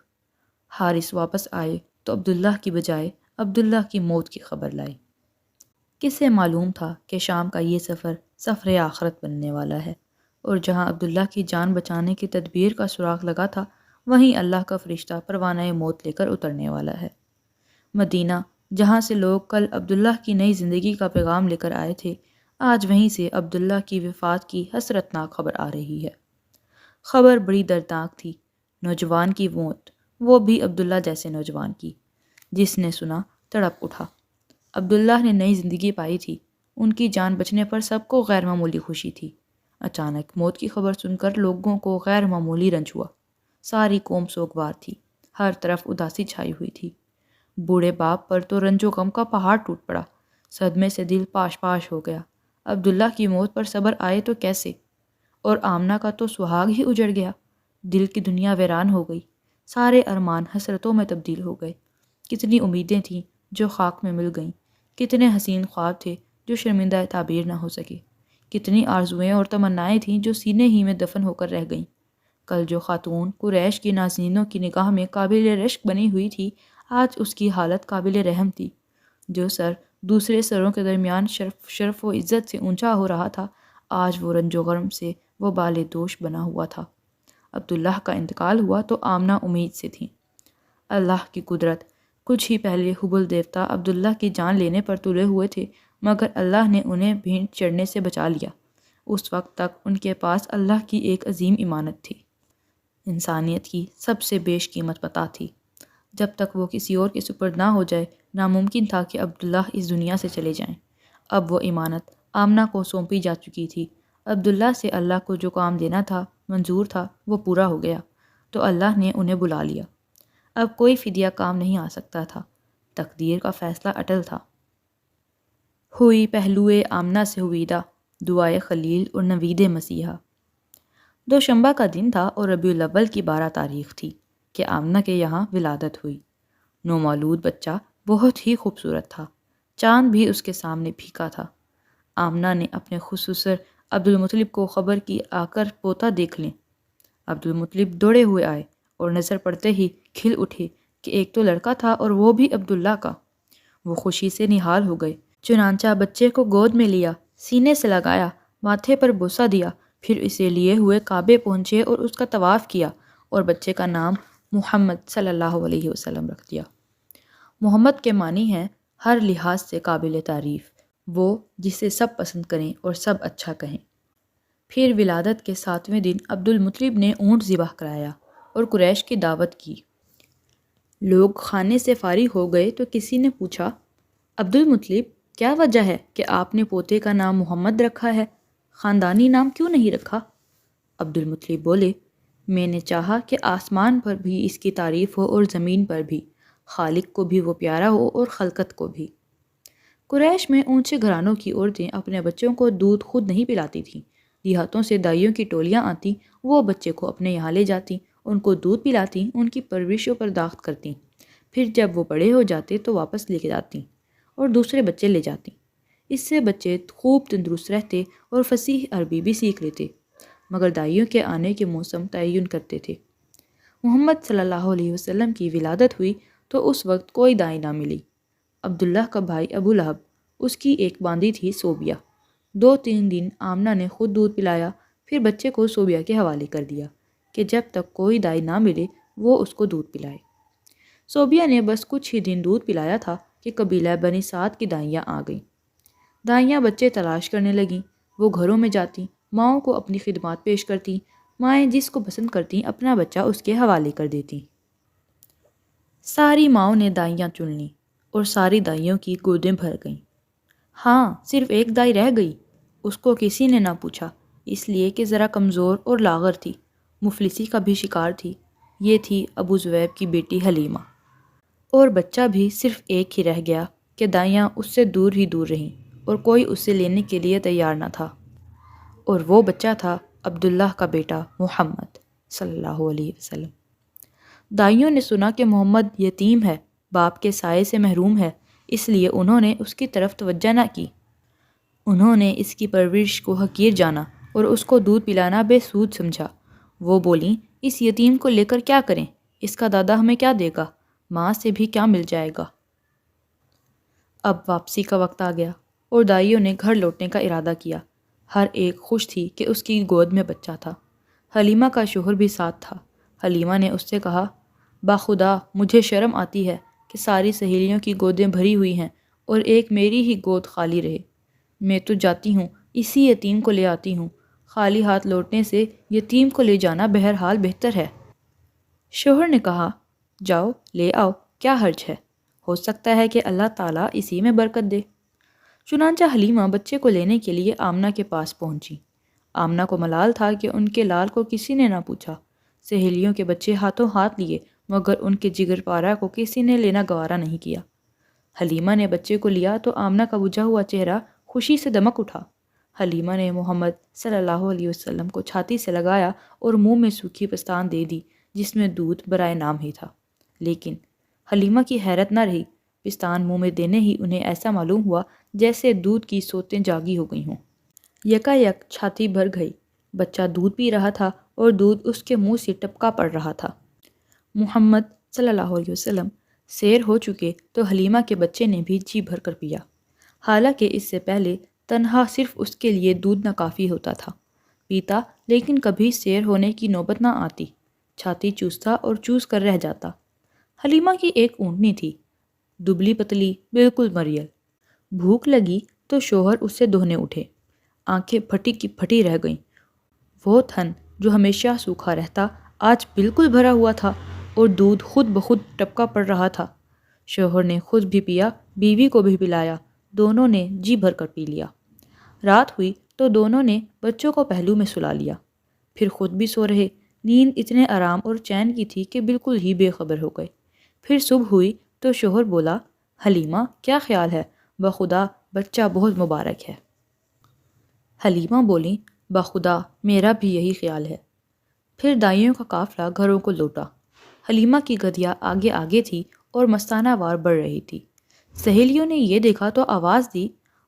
حارث واپس آئے تو عبداللہ کی بجائے عبداللہ کی موت کی خبر لائے۔ کسے معلوم تھا کہ شام کا یہ سفر سفر آخرت بننے والا ہے، اور جہاں عبداللہ کی جان بچانے کی تدبیر کا سراغ لگا تھا، وہیں اللہ کا فرشتہ پروانہ موت لے کر اترنے والا ہے۔ مدینہ، جہاں سے لوگ کل عبداللہ کی نئی زندگی کا پیغام لے کر آئے تھے، آج وہیں سے عبداللہ کی وفات کی حسرتناک خبر آ رہی ہے۔ خبر بڑی دردناک تھی۔ نوجوان کی موت، وہ بھی عبداللہ جیسے نوجوان کی۔ جس نے سنا تڑپ اٹھا۔ عبداللہ نے نئی زندگی پائی تھی، ان کی جان بچنے پر سب کو غیر معمولی خوشی تھی۔ اچانک موت کی خبر سن کر لوگوں کو غیر معمولی رنج ہوا۔ ساری قوم سوگوار تھی، ہر طرف اداسی چھائی ہوئی تھی۔ بوڑھے باپ پر تو رنج و غم کا پہاڑ ٹوٹ پڑا، صدمے سے دل پاش پاش ہو گیا۔ عبداللہ کی موت پر صبر آئے تو کیسے، اور آمنہ کا تو سہاگ ہی اجڑ گیا۔ دل کی دنیا ویران ہو گئی، سارے ارمان حسرتوں میں تبدیل ہو گئے۔ کتنی امیدیں تھیں جو خاک میں مل گئیں، کتنے حسین خواب تھے جو شرمندہ تعبیر نہ ہو سکے، کتنی آرزوئیں اور تمنائیں تھیں جو سینے ہی میں دفن ہو کر رہ گئیں۔ کل جو خاتون قریش کی نازنینوں کی نگاہ میں قابل رشک بنی ہوئی تھی، آج اس کی حالت قابل رحم تھی۔ جو سر دوسرے سروں کے درمیان شرف و عزت سے اونچا ہو رہا تھا، آج وہ رنج و غم سے وہ بال دوش بنا ہوا تھا۔ عبداللہ کا انتقال ہوا تو آمنہ امید سے تھیں۔ اللہ کی قدرت، کچھ ہی پہلے حبل دیوتا عبداللہ کی جان لینے پر تلے ہوئے تھے، مگر اللہ نے انہیں بھینٹ چڑھنے سے بچا لیا۔ اس وقت تک ان کے پاس اللہ کی ایک عظیم امانت تھی، انسانیت کی سب سے بیش قیمت متاع تھی۔ جب تک وہ کسی اور کے سپرد نہ ہو جائے، ناممکن تھا کہ عبداللہ اس دنیا سے چلے جائیں۔ اب وہ امانت آمنہ کو سونپی جا چکی تھی۔ عبداللہ سے اللہ کو جو کام دینا تھا، منظور تھا، وہ پورا ہو گیا، تو اللہ نے انہیں بلا لیا۔ اب کوئی فدیہ کام نہیں آ سکتا تھا، تقدیر کا فیصلہ اٹل تھا۔ ہوئی پہلوئے آمنہ سے ہویدہ، دعائے خلیل اور نوید مسیحا۔ دوشنبہ کا دن تھا اور ربیع الاول کی 12 تاریخ تھی کہ آمنہ کے یہاں ولادت ہوئی۔ نومولود بچہ بہت ہی خوبصورت تھا، چاند بھی اس کے سامنے پھیکا تھا۔ آمنہ نے اپنے خصوصر عبدالمطلب کو خبر کی آ کر پوتا دیکھ لیں۔ عبدالمطلب دوڑے ہوئے آئے اور نظر پڑتے ہی کھل اٹھے کہ ایک تو لڑکا تھا اور وہ بھی عبداللہ کا۔ وہ خوشی سے نہال ہو گئے، چنانچہ بچے کو گود میں لیا، سینے سے لگایا، ماتھے پر بوسہ دیا، پھر اسے لیے ہوئے کعبے پہنچے اور اس کا طواف کیا اور بچے کا نام محمد صلی اللہ علیہ وسلم رکھ دیا۔ محمد کے معنی ہیں ہر لحاظ سے قابل تعریف، وہ جسے سب پسند کریں اور سب اچھا کہیں۔ پھر ولادت کے 7ویں دن عبدالمطلب نے اونٹ ذبح کرایا اور قریش کی دعوت کی۔ لوگ کھانے سے فارغ ہو گئے تو کسی نے پوچھا، عبدالمطلب کیا وجہ ہے کہ آپ نے پوتے کا نام محمد رکھا ہے، خاندانی نام کیوں نہیں رکھا؟ عبدالمطلب بولے، میں نے چاہا کہ آسمان پر بھی اس کی تعریف ہو اور زمین پر بھی، خالق کو بھی وہ پیارا ہو اور خلقت کو بھی۔ قریش میں اونچے گھرانوں کی عورتیں اپنے بچوں کو دودھ خود نہیں پلاتی تھیں، دیہاتوں سے دائیوں کی ٹولیاں آتی، وہ بچے کو اپنے یہاں لے جاتی، ان کو دودھ پلاتی، ان کی پرورش و پرداخت کرتی، پھر جب وہ بڑے ہو جاتے تو واپس لے کے جاتی اور دوسرے بچے لے جاتی۔ اس سے بچے خوب تندرست رہتے اور فصیح عربی بھی سیکھ لیتے، مگر دائیوں کے آنے کے موسم تعین کرتے تھے۔ محمد صلی اللہ علیہ وسلم کی ولادت ہوئی تو اس وقت کوئی دائی نہ ملی۔ عبداللہ کا بھائی ابو لہب، اس کی ایک باندی تھی صوبیہ۔ 2-3 دن آمنہ نے خود دودھ پلایا، پھر بچے کو صوبیہ کے حوالے کر دیا کہ جب تک کوئی دائی نہ ملے وہ اس کو دودھ پلائے۔ صوبیہ نے بس کچھ ہی دن دودھ پلایا تھا کہ قبیلہ بنی سعد کی دائیاں آ گئیں۔ دائیاں بچے تلاش کرنے لگیں، وہ گھروں میں جاتی، ماؤں کو اپنی خدمات پیش کرتی، مائیں جس کو پسند کرتیں اپنا بچہ اس کے حوالے کر دیتی۔ ساری ماؤں نے دائیاں چن لیں اور ساری دائیوں کی گودیں بھر گئیں۔ ہاں، صرف ایک دائی رہ گئی، اس کو کسی نے نہ پوچھا، اس لیے کہ ذرا کمزور اور لاغر تھی، مفلسی کا بھی شکار تھی۔ یہ تھی ابو زویب کی بیٹی حلیمہ، اور بچہ بھی صرف ایک ہی رہ گیا کہ دائیاں اس سے دور ہی دور رہیں اور کوئی اسے لینے کے لیے تیار نہ تھا، اور وہ بچہ تھا عبداللہ کا بیٹا محمد صلی اللہ علیہ وسلم۔ دائیوں نے سنا کہ محمد یتیم ہے، باپ کے سائے سے محروم ہے، اس لیے انہوں نے اس کی طرف توجہ نہ کی۔ انہوں نے اس کی پرورش کو حقیر جانا اور اس کو دودھ پلانا بے سود سمجھا۔ وہ بولیں، اس یتیم کو لے کر کیا کریں، اس کا دادا ہمیں کیا دے گا، ماں سے بھی کیا مل جائے گا۔ اب واپسی کا وقت آ گیا اور دائیوں نے گھر لوٹنے کا ارادہ کیا۔ ہر ایک خوش تھی کہ اس کی گود میں بچہ تھا۔ حلیمہ کا شوہر بھی ساتھ تھا۔ حلیمہ نے اس سے کہا، باخدا مجھے شرم آتی ہے کہ ساری سہیلیوں کی گودیں بھری ہوئی ہیں اور ایک میری ہی گود خالی رہے۔ میں تو جاتی ہوں، اسی یتیم کو لے آتی ہوں، خالی ہاتھ لوٹنے سے یتیم کو لے جانا بہرحال بہتر ہے۔ شوہر نے کہا، جاؤ لے آؤ، کیا حرج ہے، ہو سکتا ہے کہ اللہ تعالیٰ اسی میں برکت دے۔ چنانچہ حلیمہ بچے کو لینے کے لیے آمنہ کے پاس پہنچی۔ آمنہ کو ملال تھا کہ ان کے لال کو کسی نے نہ پوچھا۔ سہیلیوں کے بچے ہاتھوں ہاتھ لیے، مگر ان کے جگر پارا کو کسی نے لینا گوارا نہیں کیا۔ حلیمہ نے بچے کو لیا تو آمنہ کا بجھا ہوا چہرہ خوشی سے دمک اٹھا۔ حلیمہ نے محمد صلی اللہ علیہ وسلم کو چھاتی سے لگایا اور منہ میں سوکھی پستان دے دی جس میں دودھ برائے نام ہی تھا۔ لیکن حلیمہ کی حیرت نہ رہی، پستان منہ میں دینے ہی انہیں ایسا معلوم ہوا جیسے دودھ کی سوتیں جاگی ہو گئی ہوں۔ یکایک چھاتی بھر گئی، بچہ دودھ پی رہا تھا اور دودھ اس کے منہ سے ٹپکا پڑ رہا تھا۔ محمد صلی اللہ علیہ وسلم سیر ہو چکے تو حلیمہ کے بچے نے بھی جی بھر کر پیا، حالانکہ اس سے پہلے تنہا صرف اس کے لیے دودھ نہ کافی ہوتا تھا۔ پیتا لیکن کبھی سیر ہونے کی نوبت نہ آتی، چھاتی چوستا اور چوس کر رہ جاتا۔ حلیمہ کی ایک اونٹنی تھی، دبلی پتلی، بالکل مریل۔ بھوک لگی تو شوہر اس سے دہنے اٹھے، آنکھیں پھٹی کی پھٹی رہ گئیں۔ وہ تھن جو ہمیشہ سوکھا رہتا آج بالکل بھرا ہوا تھا اور دودھ خود بخود ٹپکا پڑ رہا تھا۔ شوہر نے خود بھی پیا، بیوی کو بھی پلایا، دونوں نے جی بھر کر پی لیا۔ رات ہوئی تو دونوں نے بچوں کو پہلو میں سلا لیا، پھر خود بھی سو رہے۔ نیند اتنے آرام اور چین کی تھی کہ بالکل ہی بے خبر ہو گئے۔ پھر صبح ہوئی تو شوہر بولا، حلیمہ کیا خیال ہے؟ بخدا بچہ بہت مبارک ہے۔ حلیمہ بولیں، بخدا میرا بھی یہی خیال ہے۔ پھر دائیوں کا قافلہ گھروں کو لوٹا۔ حلیمہ کی گدیا آگے آگے تھی اور مستانہ وار بڑھ رہی تھی۔ سہیلیوں نے یہ دیکھا تو آواز دی،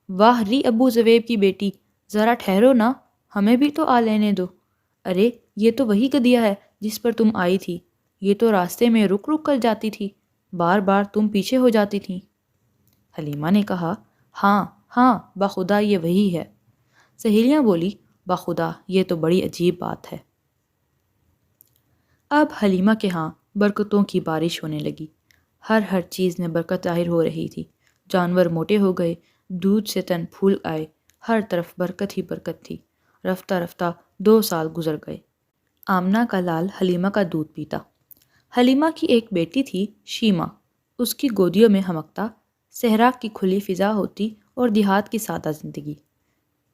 واہ ری ابو زویب کی بیٹی، ذرا ٹھہرو نا، ہمیں بھی تو آ لینے دو۔ ارے یہ تو وہی گدیا ہے جس پر تم آئی تھی، یہ تو راستے میں رک رک کر جاتی تھی، بار بار تم پیچھے ہو جاتی تھی۔ حلیمہ نے کہا، ہاں ہاں بخدا یہ وہی ہے۔ سہیلیاں بولی، بخدا یہ تو بڑی عجیب بات ہے۔ اب حلیمہ کے ہاں برکتوں کی بارش ہونے لگی، ہر چیز میں برکت ظاہر ہو رہی تھی۔ جانور موٹے ہو گئے، دودھ سے تن پھول آئے، ہر طرف برکت ہی برکت تھی۔ رفتہ رفتہ 2 سال گزر گئے۔ آمنہ کا لال حلیمہ کا دودھ پیتا۔ حلیمہ کی ایک بیٹی تھی شیمہ، اس کی گودیوں میں ہمکتا، صحرا کی کھلی فضا ہوتی اور دیہات کی سادہ زندگی۔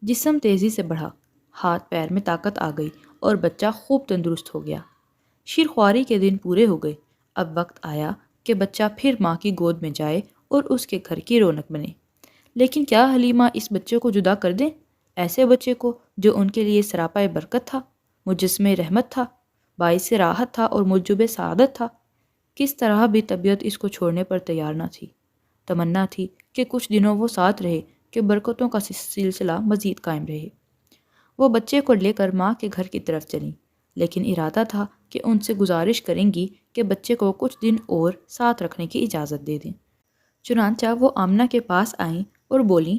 جسم تیزی سے بڑھا، ہاتھ پیر میں طاقت آ گئی اور بچہ خوب تندرست ہو گیا۔ شیرخواری کے دن پورے ہو گئے، اب وقت آیا کہ بچہ پھر ماں کی گود میں جائے اور اس کے گھر کی رونق بنے۔ لیکن کیا حلیمہ اس بچے کو جدا کر دیں؟ ایسے بچے کو جو ان کے لیے سراپا برکت تھا، مجسمہ رحمت تھا، باعث راحت تھا اور موجب سعادت تھا۔ کس طرح بھی طبیعت اس کو چھوڑنے پر تیار نہ تھی۔ تمنا تھی کہ کچھ دنوں وہ ساتھ رہے، کہ برکتوں کا سلسلہ مزید قائم رہے۔ وہ بچے کو لے کر ماں کے گھر کی طرف چلیں، لیکن ارادہ تھا کہ ان سے گزارش کریں گی کہ بچے کو کچھ دن اور ساتھ رکھنے کی اجازت دے دیں۔ چنانچہ وہ آمنہ کے پاس آئیں اور بولیں،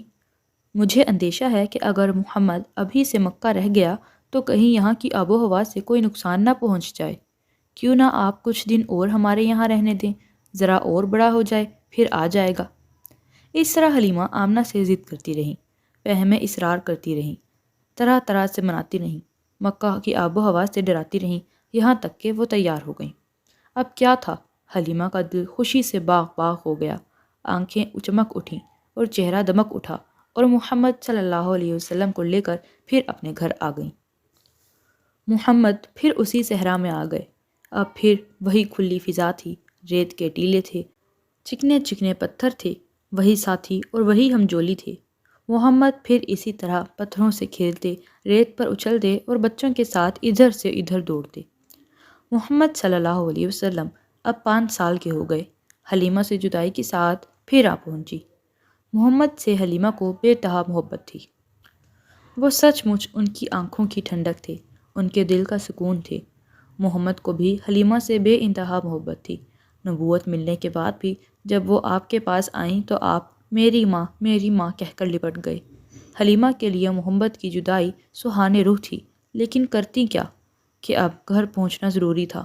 مجھے اندیشہ ہے کہ اگر محمد ابھی سے مکہ رہ گیا تو کہیں یہاں کی آب و ہوا سے کوئی نقصان نہ پہنچ جائے۔ کیوں نہ آپ کچھ دن اور ہمارے یہاں رہنے دیں، ذرا اور بڑا ہو جائے پھر آ جائے گا۔ اس طرح حلیمہ آمنہ سے ضد کرتی رہیں، میں اصرار کرتی رہیں، طرح طرح سے مناتی رہیں، مکہ کی آب و ہوا سے ڈراتی رہیں، یہاں تک کہ وہ تیار ہو گئیں۔ اب کیا تھا، حلیمہ کا دل خوشی سے باغ باغ ہو گیا، آنکھیں چمک اٹھیں اور چہرہ دمک اٹھا، اور محمد صلی اللہ علیہ وسلم کو لے کر پھر اپنے گھر آ گئیں۔ محمد پھر اسی صحرا میں آ گئے، اب پھر وہی کھلی فضا تھی، ریت کے ٹیلے تھے، چکنے چکنے پتھر تھے، وہی ساتھی اور وہی ہمجولی تھے۔ محمد پھر اسی طرح پتھروں سے کھیلتے، ریت پر اچھلتے اور بچوں کے ساتھ ادھر سے ادھر دوڑتے۔ محمد صلی اللہ علیہ وسلم اب 5 سال کے ہو گئے۔ حلیمہ سے جدائی کے ساتھ پھر آ پہنچی۔ محمد سے حلیمہ کو بے انتہا محبت تھی۔ وہ سچ مچ ان کی آنکھوں کی ٹھنڈک تھے، ان کے دل کا سکون تھے۔ محمد کو بھی حلیمہ سے بے انتہا محبت تھی۔ نبوت ملنے کے بعد بھی جب وہ آپ کے پاس آئیں تو آپ میری ماں کہہ کر لپٹ گئے۔ حلیمہ کے لیے محمد کی جدائی سہانے روح تھی، لیکن کرتی کیا کہ اب گھر پہنچنا ضروری تھا،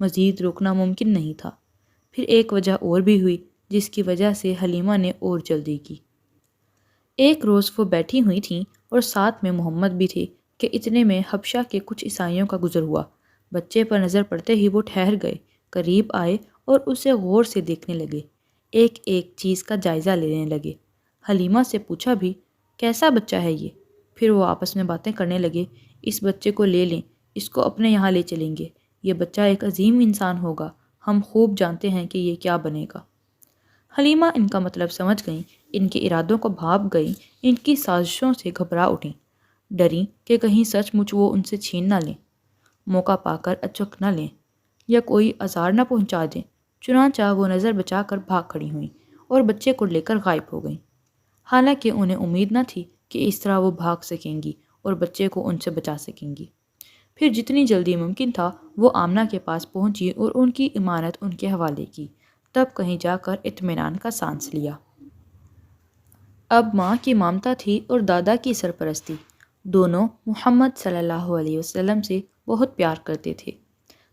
مزید رکنا ممکن نہیں تھا۔ پھر ایک وجہ اور بھی ہوئی جس کی وجہ سے حلیمہ نے اور جلدی کی۔ ایک روز وہ بیٹھی ہوئی تھیں اور ساتھ میں محمد بھی تھے کہ اتنے میں حبشہ کے کچھ عیسائیوں کا گزر ہوا۔ بچے پر نظر پڑتے ہی وہ ٹھہر گئے، قریب آئے اور اسے غور سے دیکھنے لگے، ایک ایک چیز کا جائزہ لینے لگے۔ حلیمہ سے پوچھا بھی، کیسا بچہ ہے یہ؟ پھر وہ آپس میں باتیں کرنے لگے، اس بچے کو لے لیں، اس کو اپنے یہاں لے چلیں گے، یہ بچہ ایک عظیم انسان ہوگا، ہم خوب جانتے ہیں کہ یہ کیا بنے گا۔ حلیمہ ان کا مطلب سمجھ گئیں، ان کے ارادوں کو بھانپ گئیں، ان کی سازشوں سے گھبرا اٹھیں، ڈریں کہ کہیں سچ مچ وہ ان سے چھین نہ لیں، موقع پا کر اچک نہ لیں یا کوئی آزار نہ پہنچا دیں۔ چنانچہ وہ نظر بچا کر بھاگ کھڑی ہوئیں اور بچے کو لے کر غائب ہو گئیں، حالانکہ انہیں امید نہ تھی کہ اس طرح وہ بھاگ سکیں گی اور بچے کو ان سے بچا سکیں گی۔ پھر جتنی جلدی ممکن تھا وہ آمنہ کے پاس پہنچی اور ان کی امانت ان کے حوالے کی، تب کہیں جا کر اطمینان کا سانس لیا۔ اب ماں کی ممتا تھی اور دادا کی سرپرستی۔ دونوں محمد صلی اللہ علیہ وسلم سے بہت پیار کرتے تھے،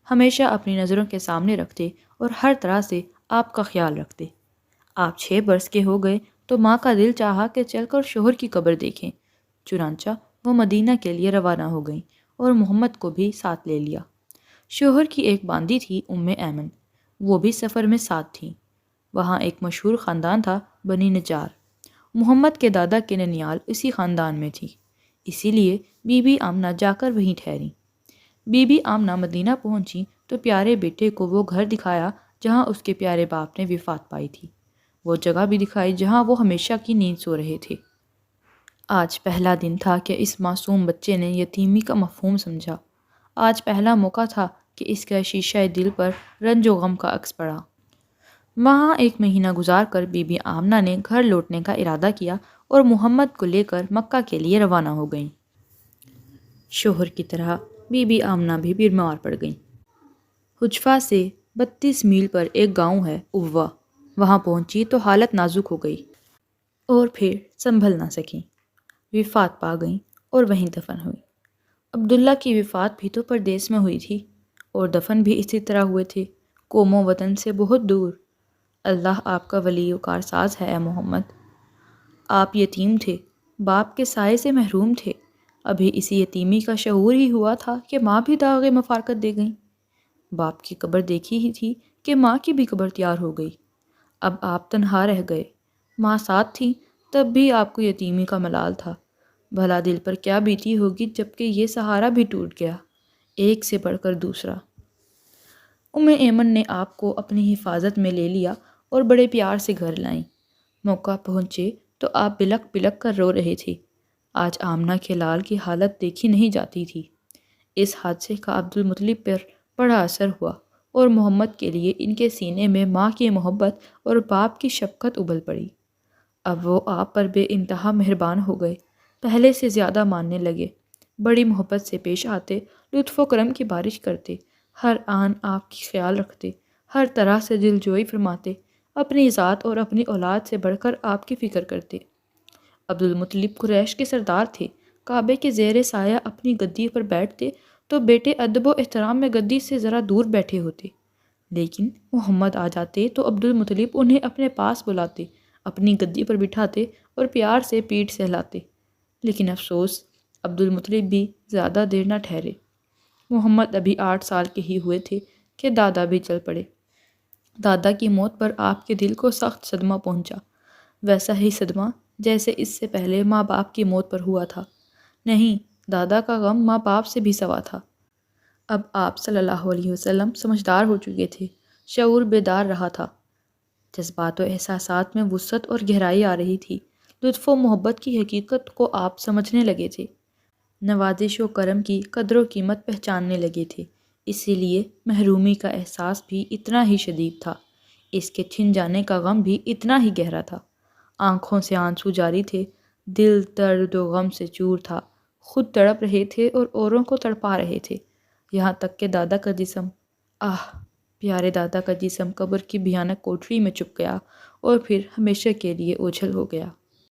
ہمیشہ اپنی نظروں کے سامنے رکھتے اور ہر طرح سے آپ کا خیال رکھتے۔ آپ 6 برس کے ہو گئے تو ماں کا دل چاہا کہ چل کر شوہر کی قبر دیکھیں، چنانچہ وہ مدینہ کے لیے روانہ ہو گئیں اور محمد کو بھی ساتھ لے لیا۔ شوہر کی ایک باندی تھی ایمن، وہ بھی سفر میں ساتھ تھیں۔ وہاں ایک مشہور خاندان تھا بنی نجار۔ محمد کے دادا کی ننیال اسی خاندان میں تھی، اسی لیے بی بی آمنہ جا کر وہیں ٹھہریں۔ بی بی آمنہ مدینہ پہنچی تو پیارے بیٹے کو وہ گھر دکھایا جہاں اس کے پیارے باپ نے وفات پائی تھی، وہ جگہ بھی دکھائی جہاں وہ ہمیشہ کی نیند سو رہے تھے۔ آج پہلا دن تھا کہ اس معصوم بچے نے یتیمی کا مفہوم سمجھا۔ آج پہلا موقع تھا کہ اس کا شیشہ دل پر رنج و غم کا عکس پڑا۔ وہاں 1 مہینہ گزار کر بی بی آمنہ نے گھر لوٹنے کا ارادہ کیا اور محمد کو لے کر مکہ کے لیے روانہ ہو گئیں۔ شوہر کی طرح بی بی آمنہ بھی بیمار پڑ گئیں۔ حجفہ سے 32 میل پر ایک گاؤں ہے اوّا، وہاں پہنچی تو حالت نازک ہو گئی اور پھر سنبھل نہ سکیں، وفات پا گئیں اور وہیں دفن ہوئی۔ عبداللہ کی وفات بھی تو پردیس میں ہوئی تھی اور دفن بھی اسی طرح ہوئے تھے، قوم و وطن سے بہت دور۔ اللہ آپ کا ولی و کارساز ہے اے محمد۔ آپ یتیم تھے، باپ کے سائے سے محروم تھے، ابھی اسی یتیمی کا شعور ہی ہوا تھا کہ ماں بھی داغ مفارقت دے گئیں۔ باپ کی قبر دیکھی ہی تھی کہ ماں کی بھی قبر تیار ہو گئی۔ اب آپ تنہا رہ گئے، ماں ساتھ تھی تب بھی آپ کو یتیمی کا ملال تھا۔ بھلا دل پر کیا بیتی ہوگی جبکہ یہ سہارا بھی ٹوٹ گیا، ایک سے بڑھ کر دوسرا۔ ایمن نے آپ کو اپنی حفاظت میں لے لیا اور بڑے پیار سے گھر لائیں۔ موقع پہنچے تو آپ بلک بلک کر رو رہے تھے۔ آج آمنہ کے لال کی حالت دیکھی نہیں جاتی تھی۔ اس حادثے کا عبدالمطلب پر بڑا اثر ہوا اور محمد کے لیے ان کے سینے میں ماں کی محبت اور باپ کی شفقت ابل پڑی۔ اب وہ آپ پر بے انتہا مہربان ہو گئے، پہلے سے زیادہ ماننے لگے، بڑی محبت سے پیش آتے، لطف و کرم کی بارش کرتے، ہر آن آپ کی خیال رکھتے، ہر طرح سے دل جوئی فرماتے، اپنی ذات اور اپنی اولاد سے بڑھ کر آپ کی فکر کرتے۔ عبدالمطلب قریش کے سردار تھے، کعبے کے زیر سایہ اپنی گدی پر بیٹھتے تو بیٹے ادب و احترام میں گدی سے ذرا دور بیٹھے ہوتے، لیکن محمد آ جاتے تو عبدالمطلب انہیں اپنے پاس بلاتے، اپنی گدی پر بٹھاتے اور پیار سے پیٹھ سہلاتے۔ لیکن افسوس، عبدالمطلب بھی زیادہ دیر نہ ٹھہرے۔ محمد ابھی 8 سال کے ہی ہوئے تھے کہ دادا بھی چل پڑے۔ دادا کی موت پر آپ کے دل کو سخت صدمہ پہنچا، ویسا ہی صدمہ جیسے اس سے پہلے ماں باپ کی موت پر ہوا تھا۔ نہیں، دادا کا غم ماں باپ سے بھی سوا تھا۔ اب آپ صلی اللہ علیہ وسلم سمجھدار ہو چکے تھے، شعور بیدار رہا تھا، جذبات و احساسات میں وسعت اور گہرائی آ رہی تھی، لطف و محبت کی حقیقت کو آپ سمجھنے لگے تھے، نوازش و کرم کی قدر و قیمت پہچاننے لگے تھے، اسی لیے محرومی کا احساس بھی اتنا ہی شدید تھا، اس کے چھن جانے کا غم بھی اتنا ہی گہرا تھا۔ آنکھوں سے آنسو جاری تھے، دل درد و غم سے چور تھا، خود تڑپ رہے تھے اور اوروں کو تڑپا رہے تھے، یہاں تک کہ دادا کا جسم، پیارے دادا کا جسم قبر کی بھیانک کوٹری میں چھپ گیا اور پھر ہمیشہ کے لیے اوجھل ہو گیا۔